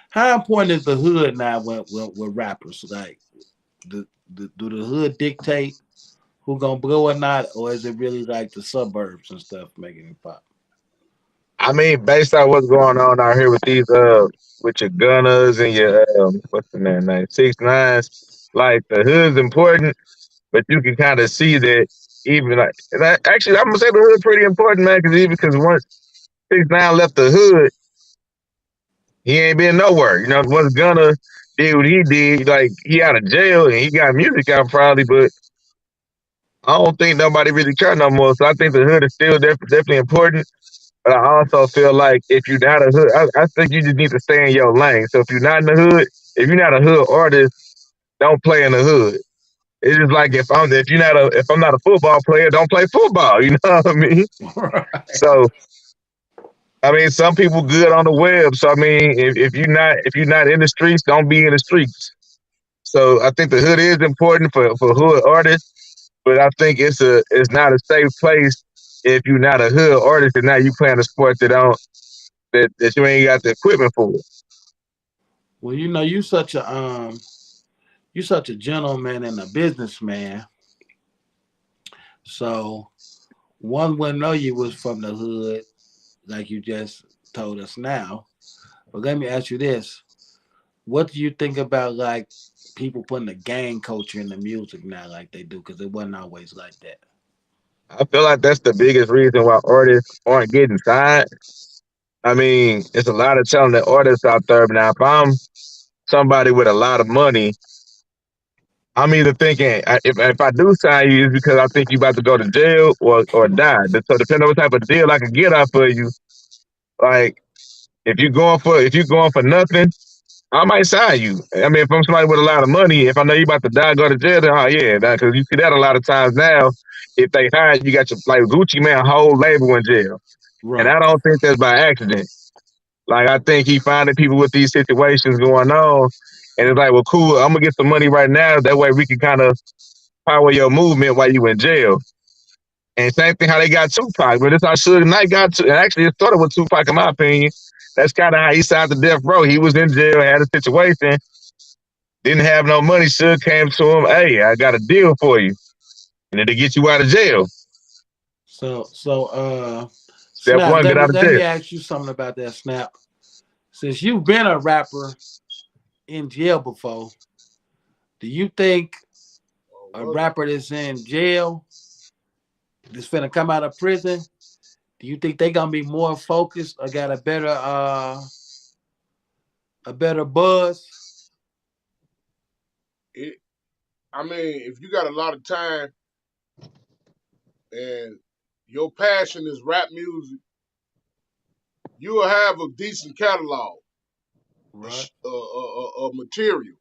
How important is the hood now with rappers? Like, do the hood dictate who gonna blow or not, or is it really like the suburbs and stuff making it pop? I mean, based on what's going on out here with these with your gunners and your what's the name 6 9s, like the hood's important, but you can kind of see that even like actually I'm gonna say the hood pretty important, man, because even because once 6 9 left the hood, he ain't been nowhere. You know, once Gunna did what he did, like he out of jail and he got music out probably, but I don't think nobody really care no more. So I think the hood is still definitely important. But I also feel like if you're not a hood, I think you just need to stay in your lane. So if you're not in the hood, if you're not a hood artist, don't play in the hood. It's just like if I'm not a football player, don't play football. You know what I mean? Right. So I mean, some people good on the web. So I mean, if you're not in the streets, don't be in the streets. So I think the hood is important for hood artists, but I think it's not a safe place if you're not a hood artist and now you playing a sport that you ain't got the equipment for. Well, you such a gentleman and a businessman. So one wouldn't know you was from the hood, like you just told us now. But let me ask you this: what do you think about like people putting the gang culture in the music now, like they do? Because it wasn't always like that. I feel like that's the biggest reason why artists aren't getting signed. I mean, it's a lot of talented artists out there. Now, if I'm somebody with a lot of money, I'm either thinking if I do sign you, it's because I think you about to go to jail or die. So depending on what type of deal I can get out for you, like if you're going for nothing, I might sign you. I mean, if I'm somebody with a lot of money, if I know you about to die, go to jail, then oh yeah, because you see that a lot of times now. If they hire you, got your like Gucci man whole label in jail, and Right. I don't think that's by accident. Like I think he finding people with these situations going on, and it's like, well, cool, I'm gonna get some money right now. That way we can kind of power your movement while you in jail. And same thing how they got Tupac, but it's how Suge Knight got to. And actually, it started with Tupac, in my opinion. That's kind of how he signed to death row. He was in jail, had a situation, didn't have no money. Suge came to him, hey, I got a deal for you, and then to get you out of jail. So Step Snap, one, get out of let jail. me ask you something about that, Snap. Since you've been a rapper in jail before, do you think Oh, a was it? rapper that's in jail that's finna come out of prison, do you think they gonna be more focused or got a better buzz? It, I mean, if you got a lot of time and your passion is rap music, you will have a decent catalog Right. of material.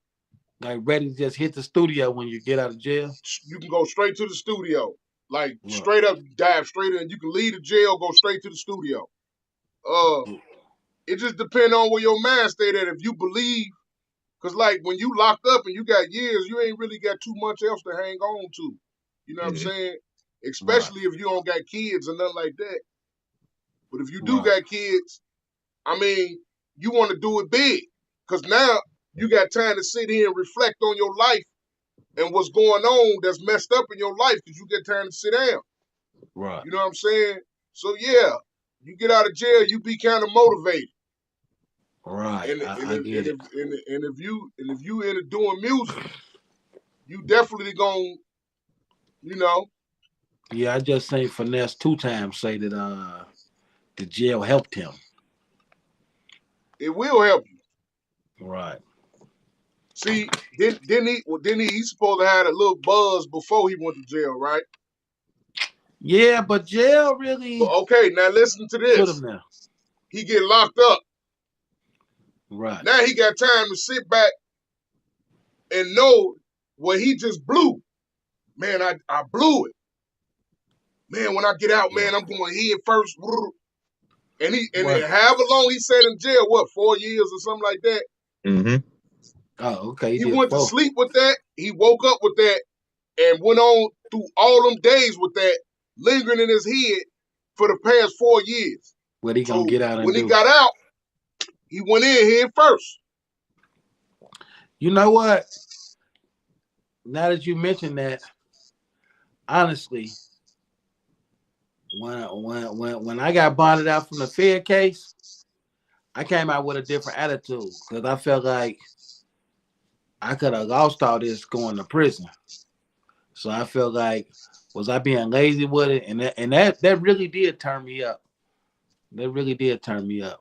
Like ready to just hit the studio when you get out of jail? You can go straight to the studio, like Right. straight up, dive straight in. You can leave the jail, go straight to the studio. Uh, it just depends on where your mind state at. If you believe, cause like when you locked up and you got years, you ain't really got too much else to hang on to. You know what I'm Mhm. saying? Right. Especially if you don't got kids or nothing like that. But if you do Right. got kids, I mean, you want to do it big, cause now you got time to sit here and reflect on your life and what's going on that's messed up in your life, cause you get time to sit down. Right. You know what I'm saying? So yeah, you get out of jail, you be kind of motivated. Right. I get it. And if you into doing music, you definitely gonna, you know, Yeah, I just seen Finesse 2 times say that the jail helped him. it will help you. Right. See, didn't he's supposed to have a little buzz before he went to jail, right? Yeah, but jail But really okay, now listen to put him this. there. He get locked up. Right. Now he got time to sit back and know what he just blew. Man, I blew it. Man, when I get out, Right. man, I'm going head first. And What? however long he sat in jail, what, 4 years or something like that? Mhm. Oh, okay. He He did went to 4. sleep with that. He woke up with that and went on through all them days with that lingering in his head for the past 4 years. What he gonna So get out and when he do? got out, he went in head first. You know what? Now that you mention that, honestly, when I got bonded out from the Fed case, I came out with a different attitude because I felt like I could have lost all this going to prison. So I felt like was I being lazy with it, and that really did turn me up. That really did turn me up.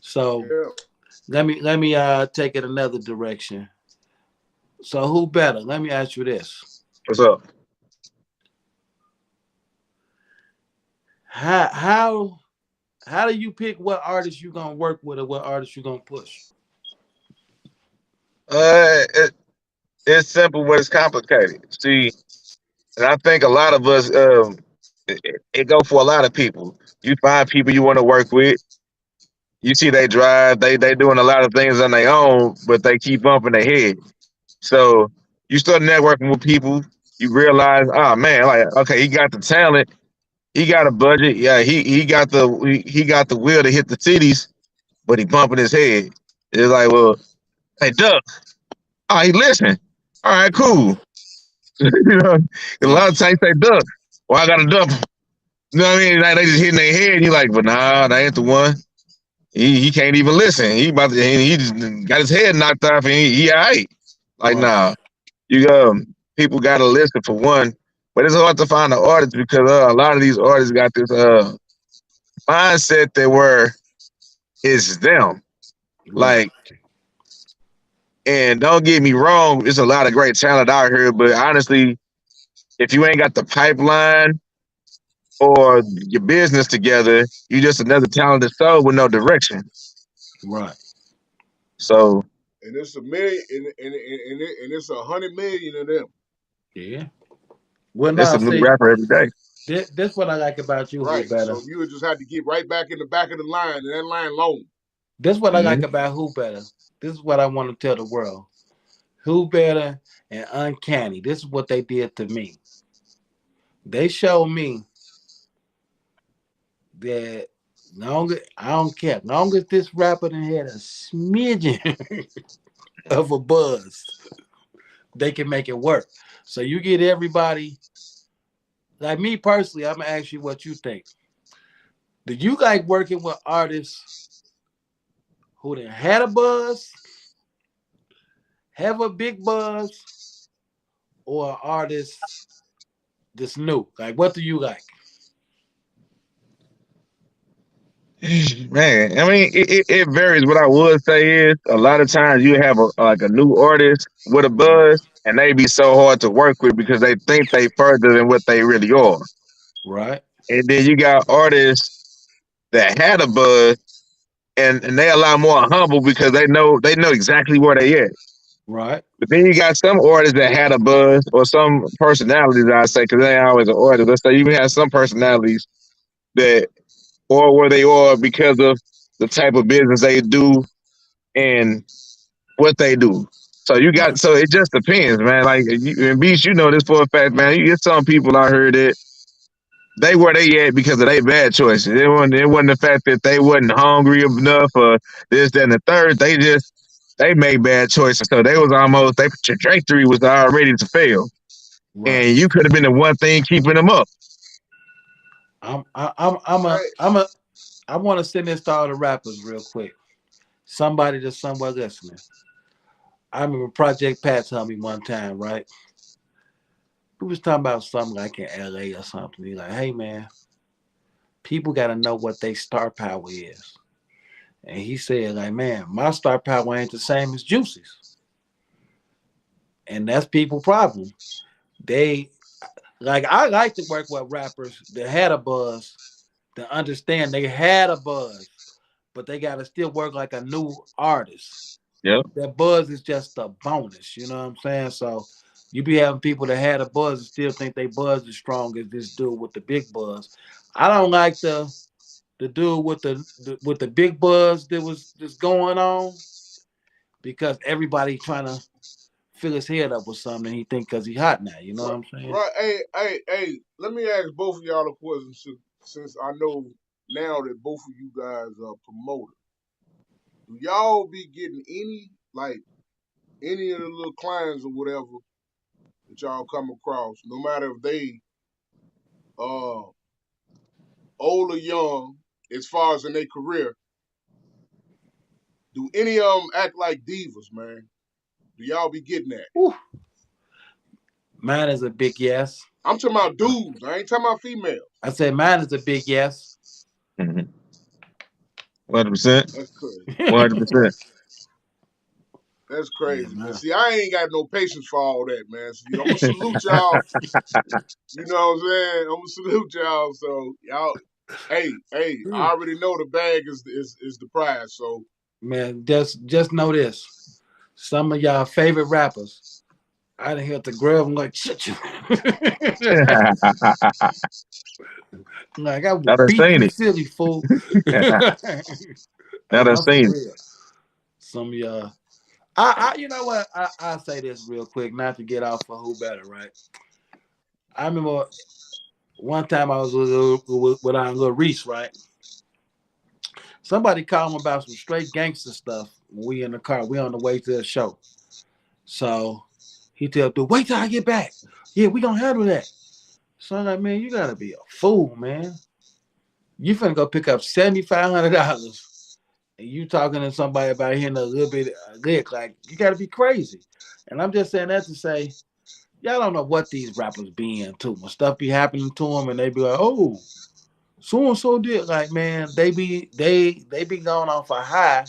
So Yeah. let me take it another direction. So who better? Let me ask you this: What's up? how how do you pick what artist you gonna work with or what artist you gonna push? Uh, It's simple, but it's complicated. See, and I think a lot of us, it go for a lot of people. You find people you want to work with. You see they drive, they doing a lot of things on their own, but they keep bumping their head. So you start networking with people. You realize, oh man, like okay, he got the talent, he got a budget, yeah, he got the will to hit the cities, but he bumping his head. It's like, well, hey, Duck, oh, he listen. All right, cool. you know, a lot of times they duck. Well, I got to duck. You know what I mean? Like they just hitting their head. And you like, but nah, that ain't the one. He can't even listen. He just got his head knocked off and he all right. Like Right. nah, you people got to listen for one, but it's hard to find an artist because a lot of these artists got this mindset that where it's them. Right. Like, and don't get me wrong, there's a lot of great talent out here, but honestly, if you ain't got the pipeline or your business together, you just another talented soul with no direction. Right. So And it's a million, and it's 100 million of them. Yeah. Well, it's now a new see, rapper every day. this what I like about you, Who Right. Better. So you would just have to get right back in the back of the line, and that line long. This what I like Mm-hmm. about Who Better. This is what I want to tell the world. Who Better and Uncanny. This is what they did to me. They showed me that long I don't care. Long as this rapper done had a smidgen of a buzz, they can make it work. So you get everybody like me personally, I'm gonna ask you what you think. Do you like working with artists who done had a buzz, have a big buzz, or artists that's new? Like what do you like? Man, I mean, it varies. What I would say is a lot of times you have like a new artist with a Right. buzz, and they be so hard to work with because they think they further than what they really are. Right. And then you got artists that had a buzz, and they a lot more humble because they know exactly where they at. Right. But then you got some artists that had a buzz or some personalities, I say, because they ain't always an artist. Let's say you have some personalities that or where they are because of the type of business they do and what they do. So you Right. got so it just depends, man. Like you, and Beast, you know this for a fact, man. You get some people out here that they where they at because of their bad choices. It wasn't the fact that they wasn't hungry enough or this, that, and the third. They made bad choices. So they was almost their trajectory was already to fail. Right. And you could have been the one thing keeping them up. Hey, I want to send this to all the rappers real quick. Somebody that's somewhere listening. I remember Project Pat told me one time, right? We was talking about something like in LA or something. He like, hey man, people gotta know what they star power is. And he said, like, man, my star power ain't the same as Juicy's. And that's people problem. They like I like to work with rappers that had a buzz, that understand they had a buzz, but they gotta still work like a new artist. Yep. That buzz is just a bonus, you know what I'm saying? So you be having people that had a buzz and still think they buzz as strong as this dude with the big buzz. I don't like the dude with the big buzz that was just going on because everybody trying to fill his head up with something and he think because he hot now, you know what right, I'm saying? right. Hey. Let me ask both of y'all a question since I know now that both of you guys are promoters. Do y'all be getting any of the little clients or whatever that y'all come across, no matter if they uh old or young, as far as in their career, do any of them act like divas, man? Do y'all be getting that? Whew. Mine is a big yes. I'm talking about dudes. I ain't talking about females. I said mine is a big yes. 100%. That's crazy. 100%. That's Yeah, crazy. But man. see, I ain't got no patience for all that, man. So I'm gonna salute y'all. You know what I'm saying? I'm gonna salute y'all. So y'all, hey, I already know the bag is the prize. So Man, just know this. Some of y'all favorite rappers I didn't hear the grab. I'm like, shut you. Like I will I done beat seen you it. silly fool. I Hey, done I'm for seen it. real. Some of y'all. You know what? I'll say this real quick, not to get off for Whobeta, right? I remember one time I was with our little Reese, right? Somebody called him about some straight gangster stuff when we in the car. We on the way to the show. So he tell dude, wait till I get back. Yeah, we gonna handle that. So I'm like, man, you gotta be a fool, man. You finna go pick up $7,500 and you talking to somebody about hitting a little bit lick. Like, you gotta be crazy. And I'm just saying that to say, y'all don't know what these rappers be into. When stuff be happening to them and they be like, oh, so and so did. Like, man, they be going off a high.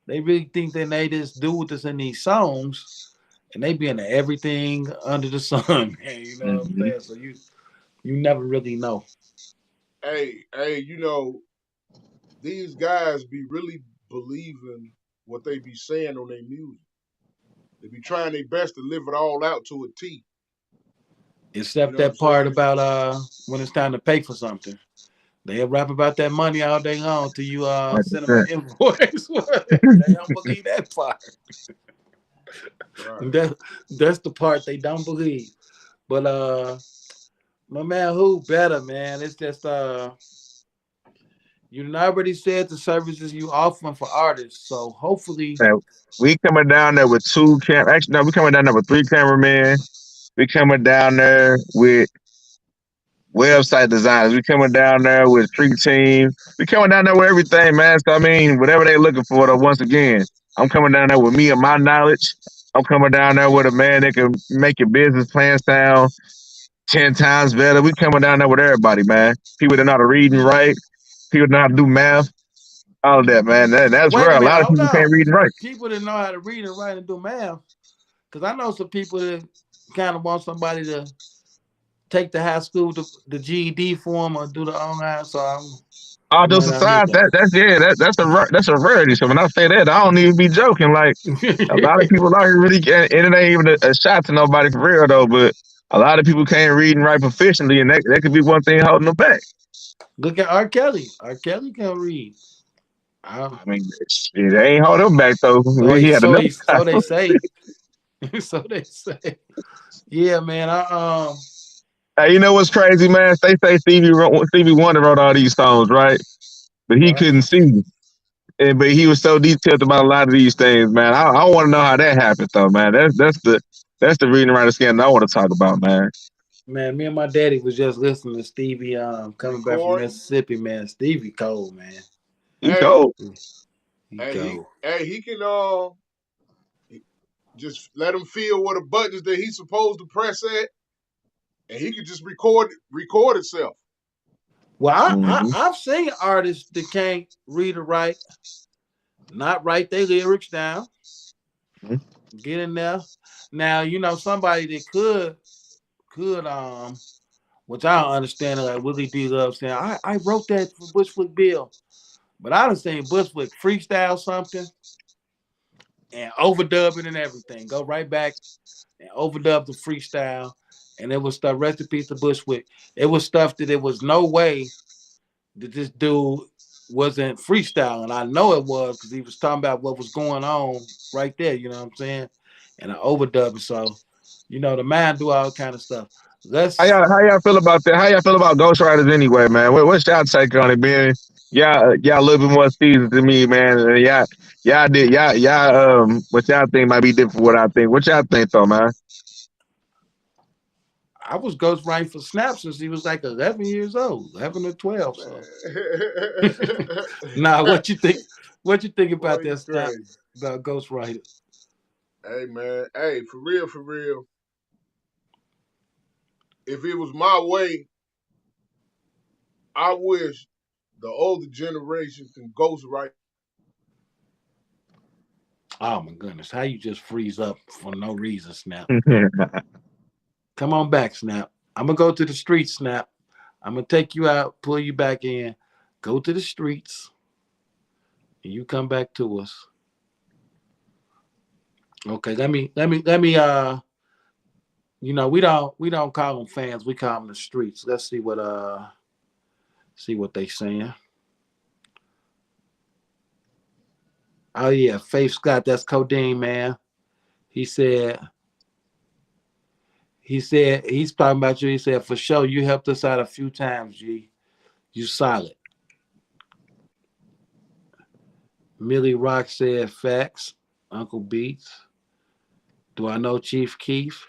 They really think that they just do what's in these songs, and they be into everything under the sun, man. You know what I'm Mhm. saying? So you never really know. Hey, these guys be really believing what they be saying on their music. They be trying their best to live it all out to a T. You Except know what I'm that part saying? about when it's time to pay for something. They'll rap about that money all day long till you send them an 100%. invoice. They don't believe that part. Right. And that's the part they don't believe. But my man, Whobeta, man? It's just you done already said the services you offering for artists. So hopefully, Man, we coming down there with two cam. Actually, no, we coming down there with three cameramen. We coming down there with website designers. We coming down there with street team. We coming down there with everything, man. So I mean, whatever they looking for, though, once again, I'm coming down there with me and my knowledge. I'm coming down there with a man that can make your business plan sound 10 times better. We coming down there with everybody, man. People that know how to read and write. People that know how to do math. All of that, man. That's wait a rare. A minute, lot of hold people can't on. read and write. People that know how to read and write and do math, because I know some people that kind of want somebody to take the high school, the GED for them or do the online. So All I those might not need aside, that's yeah, that's a rarity. So when I say that, I don't even be joking. Like a lot of that. people out here really can't, and it ain't even a shot to nobody for real though. But a lot of people can't read and write proficiently, and that could be one thing holding them back. Look at R. Kelly. R. Kelly can read. I, I mean, shit, they ain't hold him back though. He had enough so time. they say. So they say. Yeah, man. Hey, you know what's crazy, man? They say Stevie Wonder wrote all these songs, right? But he Right. couldn't see. But he was so detailed about a lot of these things, man. I want to know how that happened, though, man. That's the reading writer scandal I want to talk about, man. Man, me and my daddy was just listening to Stevie coming back from Recording. Mississippi, man. Stevie cold, man. He Hey, cold. He cold. he can just let him feel what the buttons that he's supposed to press at, and he could just record itself. Well, Mm-hmm. I've seen artists that can't read or write, not write their lyrics down, get in there. Now, somebody that could which I don't understand, like Willie D Love saying, I wrote that for Bushwick Bill. But I done seen Bushwick freestyle something and overdub it and everything. Go right back and overdub the freestyle. And it was stuff, rest in peace to Bushwick. It was stuff that it was no way that this dude wasn't freestyling. I know it was because he was talking about what was going on right there, you know what I'm saying? And I overdub it. So, the man do all kind of stuff. Let's How y'all feel about that? How y'all feel about ghostwriters anyway, man? What's y'all take on it, man? Y'all a little bit more seasoned than me, man. And what y'all think might be different from what I think. What y'all think though, man? I was ghostwriting for Snap since he was like 11 years old, 11 or 12. So, nah, Man. what you think? What you think Boy, about you that Snap crazy. about ghostwriter? Hey man, hey, for real. If it was my way, I wish the older generation can ghostwrite. Oh my goodness, how you just freeze up for no reason, Snap? Come on back, Snap. I'm gonna go to the streets, Snap. I'm gonna take you out, pull you back in, go to the streets, and you come back to us. Okay, let me we don't call them fans. We call them the streets. Let's see what they saying. Oh yeah, Faith Scott. That's Codeine man. He said he's talking about you. He said for sure you helped us out a few times. G, you solid. Millie Rock said facts. Uncle Beats. Do I know Chief Keef?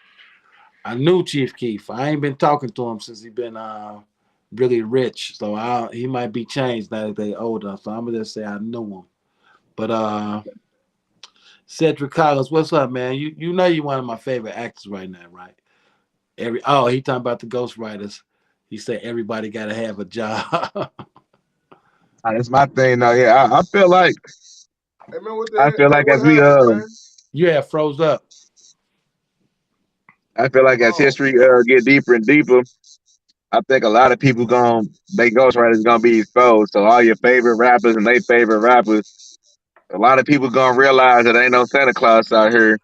I knew Chief Keef. I ain't been talking to him since he been really rich. So he might be changed now that they older. So I'm gonna just say I knew him. But Cedric Collins, what's up, man? You know you one of my favorite actors right now, right? He talking about the ghostwriters. He said everybody gotta have a job. That's my thing though. Yeah, Hey man, what the I hell? feel Hey, like what as we happened, man? You have froze up. I feel like as Oh, history get deeper and deeper, I think a lot of people they ghostwriters gonna be exposed. So all your favorite rappers and they favorite rappers, a lot of people gonna realize that ain't no Santa Claus out here.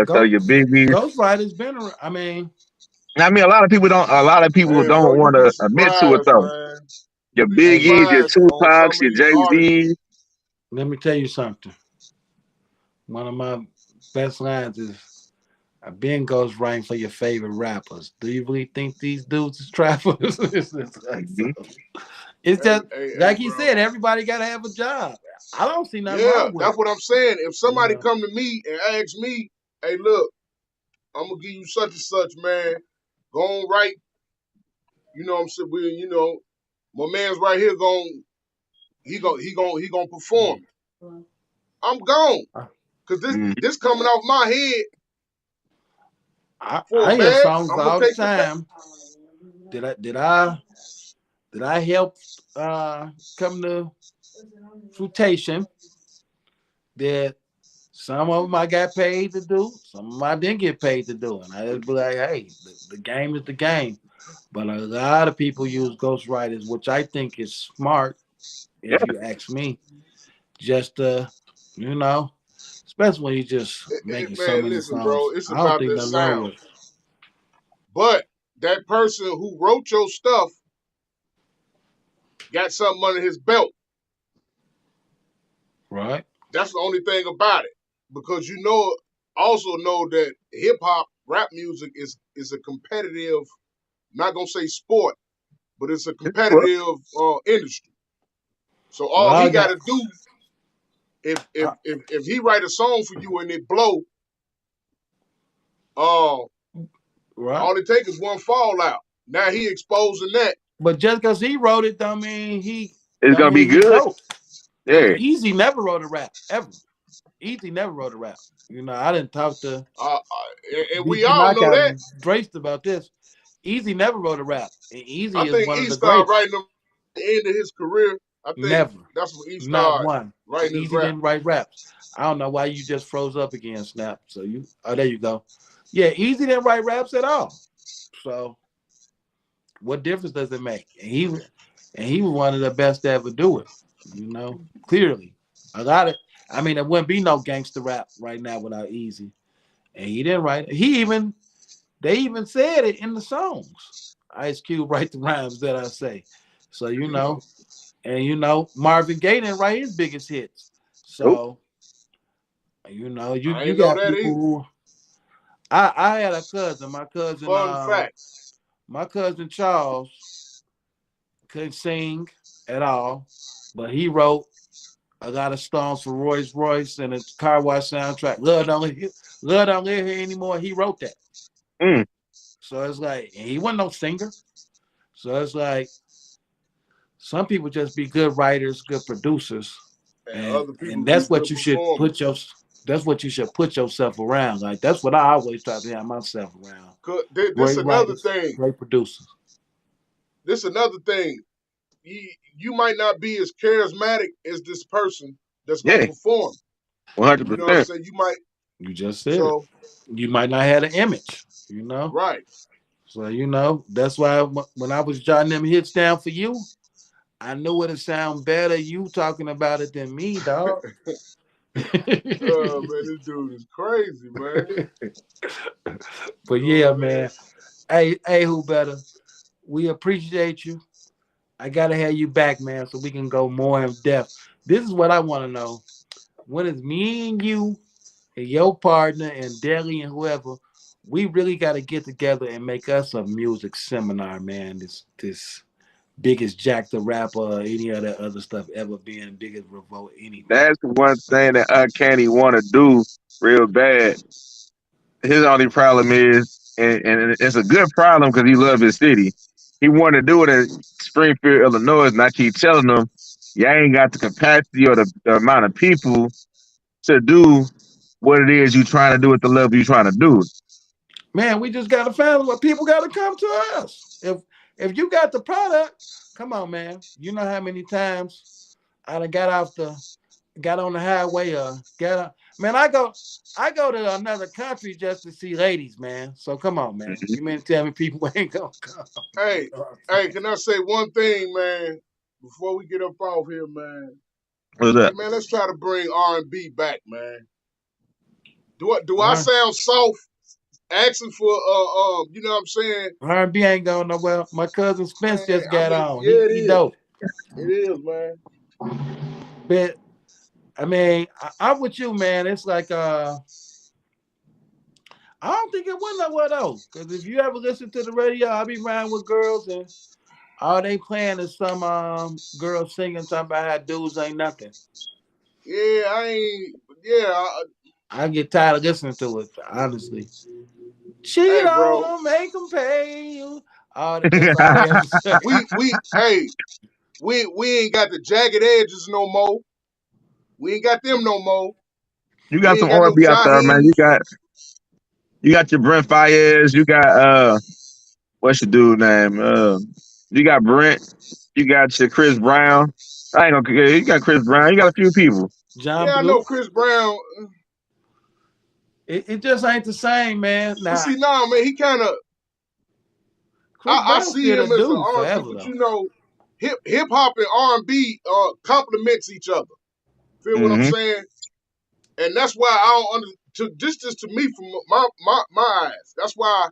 So Ghost your biggies. Ghostwriters been around. I mean, I mean, a lot of people don't. A lot of people hey, bro, don't you want be to admit to it surprised, though. man. You Your be hey, Biggies, your surprised on some Tupacs, of your these Jay artists. Z's. let me tell you something. One of my best lines is I've been ghostwriting for your favorite rappers. Do you really think these dudes is trappers? It's like so. Mm-hmm. It's just Hey, like he bro. said, everybody gotta have a job. I don't see nothing Yeah, wrong with that's it. what I'm saying. If You somebody know. come to me and ask me, hey, look, I'm gonna give you such and such, man. Go on right. You know what I'm saying? My man's right here going he gonna perform. I'm gone. Cause this coming off my head for I a hear bag. songs I'm gonna all the take the bag. time. Did I help come to fruition that some of them I got paid to do, some of them I didn't get paid to do, and I just be like, hey, the game is the game. But a lot of people use ghostwriters, which I think is smart, if Yeah, you ask me, just you know, especially when you just making so Man, many listen, bro, songs. it's I don't about think the nothing wrong sound. with it, But that person who wrote your stuff got something under his belt. right? That's the only thing about it. Because also know that hip hop, rap music is a competitive, not gonna say sport, but it's a well, competitive industry. So Well, all I he got got to do, uh, if he write a song for you and it blow, uh, right. all it takes is one fallout. Now he exposing that. But just because he wrote it, it's don't gonna be mean he good. dope. Because Yeah, Easy never wrote a rap ever. Easy never wrote a rap. I didn't talk to And we BG all know Knockout that. and Drake about this. Easy never wrote a rap, and I Easy is think one of he the started greatest. writing them at the end of his career. I think Never, that's when he not started one. writing his Easy rap. didn't write raps. I don't know why you just froze up again, Snap. There you go. Yeah, Easy didn't write raps at all. So what difference does it make? And he was one of the best to ever do it. Clearly, a lot of. I mean, there wouldn't be no gangster rap right now without Easy. And he didn't write it. They even said it in the songs. Ice Cube write the rhymes that I say. So Marvin Gaye didn't write his biggest hits. nope. So I you ain't know got that people either. who I had a cousin, Fun fact. my cousin Charles couldn't sing at all, but he wrote a lot of songs for Rolls Royce and a car wash soundtrack. Love don't live here anymore. He wrote that. Mm. So it's like and he wasn't no singer. So it's like some people just be good writers, good producers, And and other and people be that's what good you should performers. put yourself around. Like that's what I always try to have myself around. This Great another writers, thing. great producers. This another thing. You might not be as charismatic as this person that's gonna Yeah, perform. one hundred You know what I'm percent. saying? You might. You just said it. So You might not have an image. right. So that's why when I was jotting them hits down for you, I knew it'd sound better you talking about it than me, dog. Oh man, this dude is crazy, man. But You know yeah, what I'm man. Hey, who better? We appreciate you. I gotta have you back, man, so we can go more in depth. This is what I want to know. When is me and you and your partner and Deli and whoever, we really got to get together and make us a music seminar, man. This biggest Jack the Rapper or any of that other stuff ever being biggest revolt anything. That's one thing that Uncanny want to do real bad. His only problem is, and it's a good problem because he loves his city. He wanted to do it in Springfield, Illinois, and I keep telling him, you ain't got the capacity or the amount of people to do what it is you trying to do at the level you trying to do it. Man, we just got to find what people got to come to us. If you got the product, come on, man. You know how many times I done got on the highway or got on. Man, I go to another country just to see ladies, man. So come on, man. Mhm. You mean to tell me people ain't gonna come? You Hey, know what I'm hey, saying? can I say one thing, man? Before we get up off here, man. What's Hey, that? man, let's try to bring R&B back, man. Do I R sound soft asking for you know what I'm saying? R&B ain't going nowhere. My cousin Spence Man, just I got mean, on. yeah, it He is. dope. It is, man. But I mean, I'm with you, man. It's like I don't think it went nowhere though. Cause if you ever listen to the radio, I be riding with girls and all they playing is some girls singing talking about how dudes ain't nothing. Yeah, I ain't. Yeah, I get tired of listening to it, honestly. Cheat hey, on bro. them, make them pay you. That's all they ever say. Hey, we ain't got the jagged edges no more. We ain't got them no more. You We got ain't some got no R&B out there, man. Jaheim. You got your Brent Fayez. You got what's your dude name? You got Brent. You got your Chris Brown. I ain't gonna. You got Chris Brown. You got a few people. John Yeah, I know Blue. Chris Brown, It just ain't the same, man. but Now, see, nah, man, he kind of. Chris I Brown see still a him as an dude R&B, forever but though. you know, hip hop and R&B complements each other. Feel what I'm Hmm. saying? And that's why I don't under to just to me from my eyes. That's why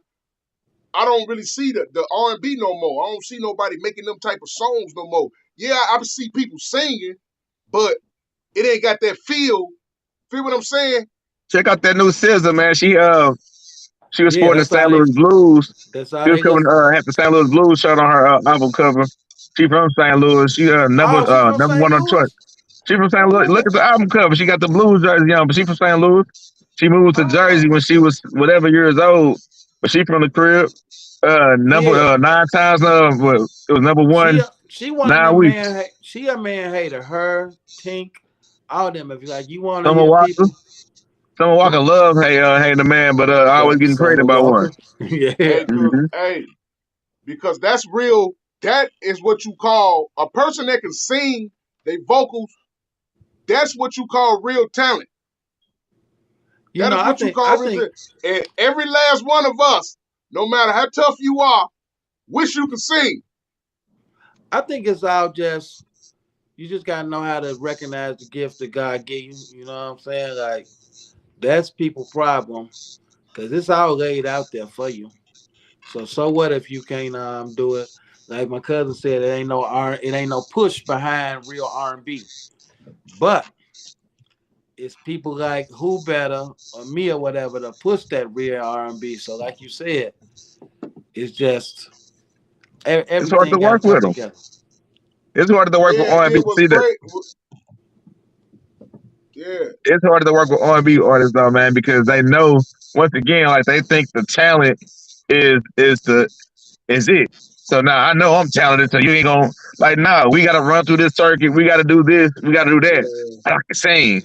I don't really see the R&B no more. I don't see nobody making them type of songs no more. Yeah, I see people singing, but it ain't got that feel. Feel what I'm saying? Check out that new SZA, man. She was Yeah, sporting the that's St. all they. Louis Blues. That's all She was they coming listen to. had the St. Louis Blues shirt on her album cover. She from St. Louis. She Oh, she from number St. one on chart. Louis. She from St. Louis. Look Oh, at the album cover. She got the Blues jersey on, but she from St. Louis. She moved to Jersey oh, when she was whatever years old, but she from the crib. Number yeah. 9 times. It was number She one she one of 9 weeks. them. She a man hater. Her, Tink, all them. If you like, you want to Summer hear Walker. people. Summer Walker Who? love hey the man, but always getting Summer pregnant by one. Walker. Yeah. Hey, Hmm. hey, because that's real. That is what you call a person that can sing. They vocals. That's what you call real talent. You That know, is I what you think call I real think talent. And every last one of us, no matter how tough you are, wish you could sing. I think it's all just you just gotta know how to recognize the gift that God gave you. You know what I'm saying? Like that's people problem because it's all laid out there for you. So what if you can't do it? Like my cousin said, it ain't no push behind real R&B. But it's people like Whobeta or me or whatever to push that real R&B. So like you said, it's just It's hard to everything got to work come with them. together. It's harder to work with Yeah, R&B. it was See that great. Yeah, it's harder to work with R&B artists though, man, because they know once again, like they think the talent is it. So now I know I'm talented, so you ain't gonna like. No, we gotta run through this circuit. We gotta do this. We gotta do that. yeah, I can sing.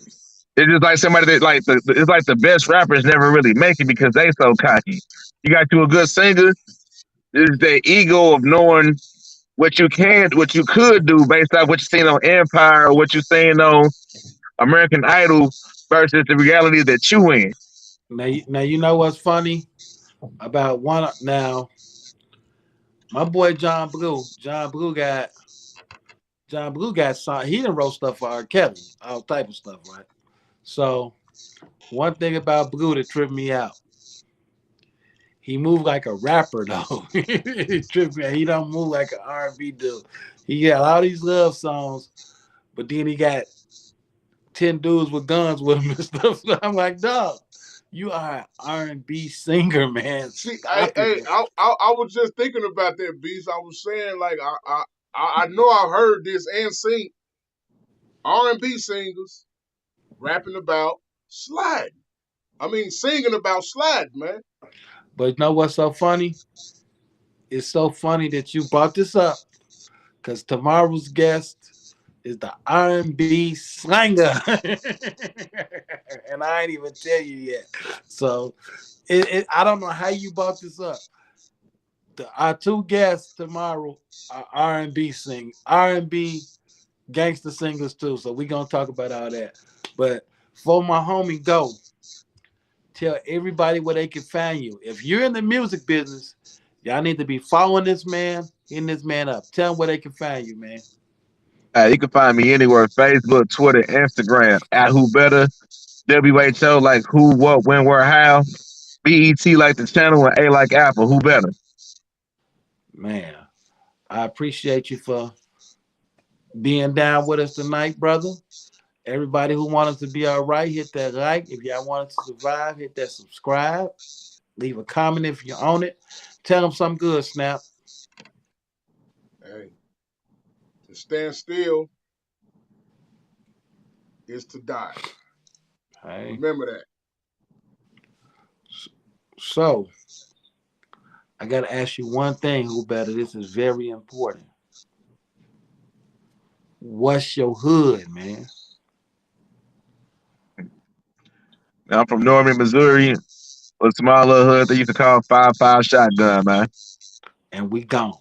It's just like somebody that like it's like the best rappers never really make it because they so cocky. You got you a good singer. It's the ego of knowing what you could do based off what you seen on Empire or what you seen on American Idol versus the reality that you in. Now you know what's funny about one now. My boy John Blue got song. He done wrote stuff for R. Kelly, all type of stuff, right? So one thing about Blue that tripped me out, he moved like a rapper though. He tripped me out. He don't move like an R&B dude. He got all these love songs, but then he got 10 dudes with guns with him and stuff. So I'm like, dog, you are an R&B singer, man. See, Stop it, man. I was just thinking about that, Beast. I was saying like I know I've heard this and seen R&B singers rapping about sliding. I mean, singing about sliding, man. But you know what's so funny? It's so funny that you brought this up because tomorrow's guest is the R&B slanger, and I ain't even tell you yet. So I don't know how you brought this up. Our two guests tomorrow are R&B gangster singers too. So we gonna talk about all that. But for my homie, go tell everybody where they can find you. If you're in the music business, y'all need to be following this man, hitting this man up. Tell them where they can find you, man. You can find me anywhere: Facebook, Twitter, Instagram at Whobeta. WHO like who, what, when, where, how. BET like the channel and A like Apple. Who better? Man, I appreciate you for being down with us tonight, brother. Everybody who wants to be all right, hit that like. If y'all want to survive, hit that subscribe. Leave a comment if you own it. Tell them something good, Snap. Hey, to stand still is to die. Hey. Remember that. So, I got to ask you one thing, who better? This is very important. What's your hood, man? I'm from Norman, Missouri. A small little hood they used to call 5-5 shotgun, man. And we gone.